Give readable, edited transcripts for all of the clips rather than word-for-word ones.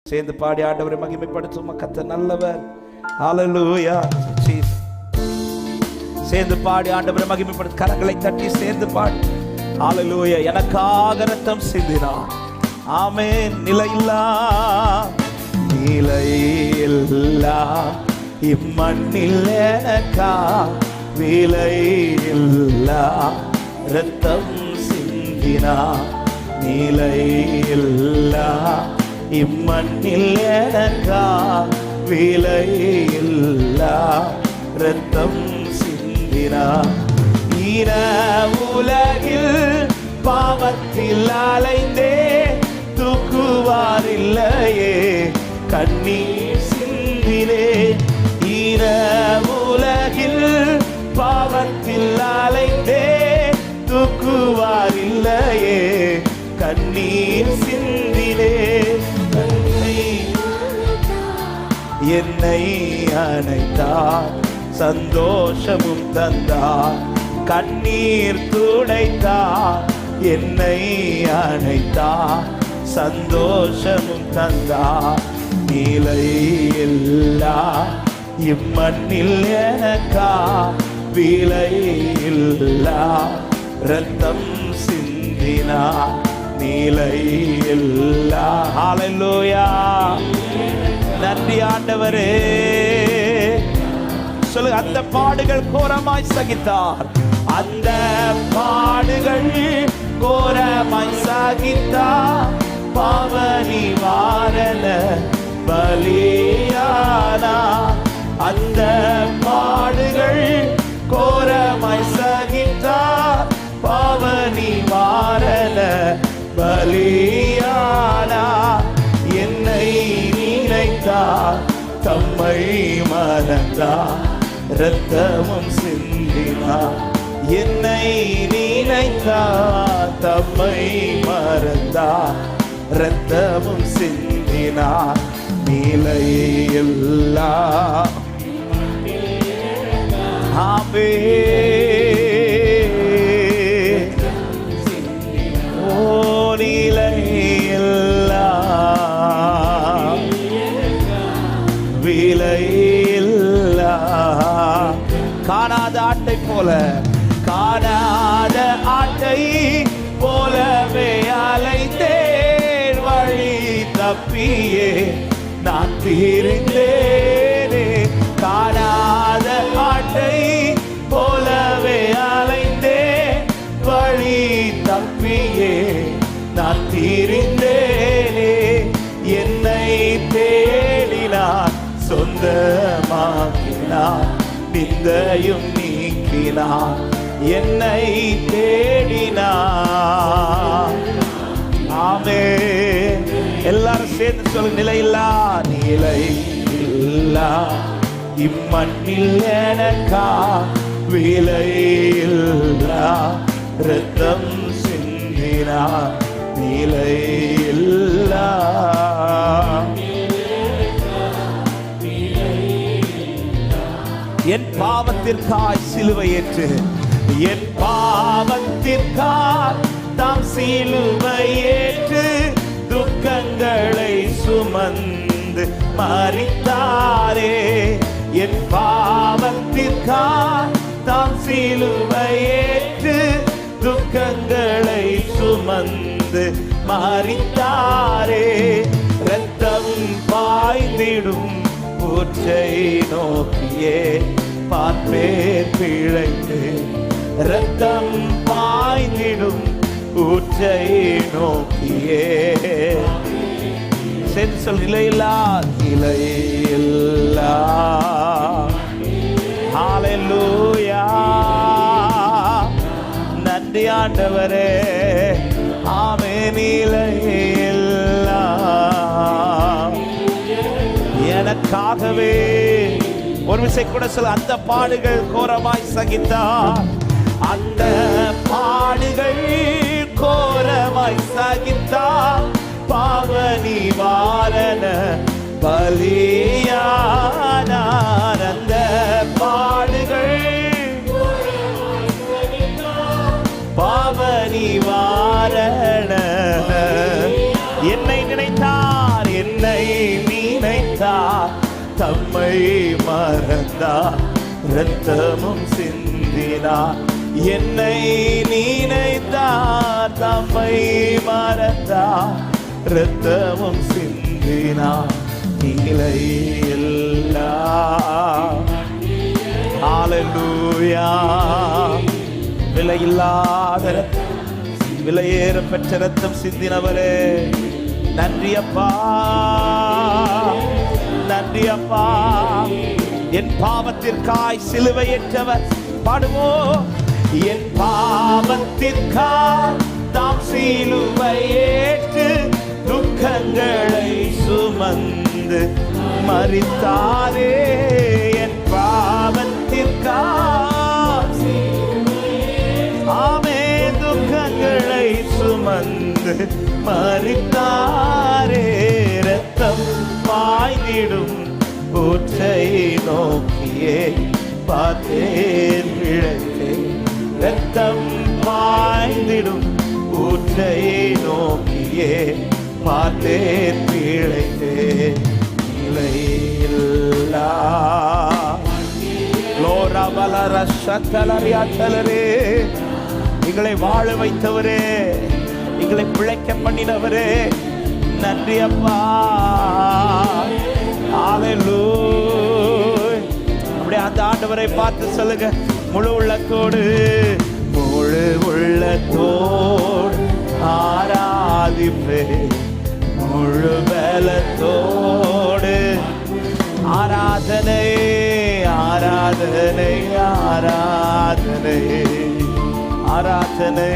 சேர்ந்து பாடி ஆண்டவரை மகிமைப்படுத்தும். கர்த்தர் நல்லவர். ஹல்லேலூயா. சேர்ந்து பாடி ஆண்டவரை மகிமைப்படுத்தும். கரங்களை தட்டி சேர்ந்து பாடி ஹல்லேலூயா. எனக்காக ரத்தம் சிந்தினார். ஆமென். நிலையில்லா இம்மண்ணில் எனக்கா விலையில்லா ரத்தம் சிந்தினார். நிலையில்லா இம்மண்ணில் எனக்கா விலையில்லா ரத்தம் சிந்தினார். உலகில் பாவத்தில் அலைந்தே தூக்குவார் இல்லையே கண்ணீர் சிந்தினே. உலகில் பாவத்தில் அலைந்தே தூக்குவார் இல்லையே கண்ணீர் சிந்தினே. என்னை அணைத்தார் சந்தோஷமும் தந்தார். கண்ணீர் துடைத்தார். என்னை அணைத்தார் சந்தோஷமும் தந்தார். நிலையில்லா இம்மண்ணில் எனக்கா விலையில்லா ரத்தம் சிந்தினார். நிலையில்லா. ஹல்லேலூயா. நன்றி ஆண்டவரே. சொல்லு. அந்த பாடுகள் கோரமாய் சகித்தார். அந்த பாடுகள் கோரமாய் சகித்தார். பாவ நிவாரண பலியானார். அந்த பாடுகள் கோரமாய் சகித்தார். பாவ நிவாரண பலியானார். என்னை நினைத்தார் தம்மை மறந்தார் இரத்தமும் சிந்தினார். என்னை நினைத்தார் தம்மை மறந்தார் இரத்தமும் சிந்தினார். நிலையில்லா. ஓ நிலையில்லா விலையில்லா. காணாத ஆட்டை போல காணாத ஆட்டை போலவே அலைந்தேன். வழி தப்பியே நான் திரிந்தேனே. காணாத ஆட்டை போலவே அலைந்தேன். வழி தப்பியே நான் திரிந்தேனே. என்னை தேடினார் சொந்தமாக்கினார். நிந்தையும் நீக்கினார். என்னை தேடினார். ஆமென். எல்லாரும் சேர்ந்து சொல்லு. நிலையில்லா. நிலையில்லா இம்மண்ணில் எனக்கா விலையில்லா ரத்தம் சிந்தினார். நிலையில்லா. என் பாவத்திற்காய் சிலுவை ஏற்று. என் பாவத்திற்காய் தாம் சிலுவை ஏற்று துக்கங்களை சுமந்து மரித்தாரே. என் பாவத்திற்காய் தாம் சிலுவை ஏற்று துக்கங்களை சுமந்து மரித்தாரே. இரத்தம் பாய்ந்திடும் ஊற்றை நோக்கியே பார்ப்பேன் பிழைத்து. இரத்தம் பாய்ந்திடும் ஊற்றை நோக்கியே சென்று சொல். நிலையில்லா. நிலையில்லா. ஹல்லேலூயா. நன்றி ஆண்டவரே. ஆமென். நிலையில்லா எனக்காகவே. ஒரு விசை கூட சொல்ல. அந்த பாடுகள் கோரமாய் சகித்தார். அந்த பாடுகள் கோரமாய் சகித்தார். பாவ நிவாரண பலியானார். அந்த பாடுகள் பாவ நிவாரண. என்னை நினைத்தார். என்னை தம்மை மறந்தார், இரத்தமும் சிந்தினார். என்னை நினைத்தார், தம்மை மறந்தார், இரத்தமும் சிந்தினார். நிலையில்லா ஹல்லேலூயா. விலையில்லாத விலையேற பெற்ற ரத்தம் சிந்தினவரே, நன்றி அப்பா, நன்றி அப்பா. என் பாவத்திற்காய் சிலுவையேற்றவர். பாடுவோம். என் பாவத்திற்காய் தாம் சிலுவையேற்று துக்கங்களை சுமந்து மரித்தாரே. என் பாவத்திற்காய் ஆமே துக்கங்களை சுமந்து மரித்தாரே. இரத்தம் பாய்ந்திடும் ஊற்றை நோக்கியே பார்த்தேன் பிழைத்தேன். இரத்தம் பாய்ந்திடும் ஊற்றை நோக்கியே பார்த்தேன் பிழைத்தேன். நிலையில்லா எங்களை வாழ வைத்தவரே, எங்களை பிழைக்க பண்ணினவரே, நன்றி அப்பா. ஹல்லேலூயா. அப்படியே அந்த ஆண்டவரை பார்த்து சொல்லுங்க, முழு உள்ளத்தோடு, முழு உள்ளத்தோடு ஆராதிப்பே, முழு பலத்தோடு ஆராதனை, ஆராதனை, ஆராதனை, ஆராதனை,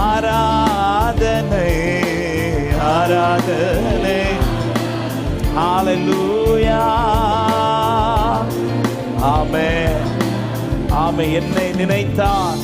ஆராதனை, ஆராதனை. ஹல்லேலூயா. ஆமென். ஆமென். என்னை நினைத்தார்,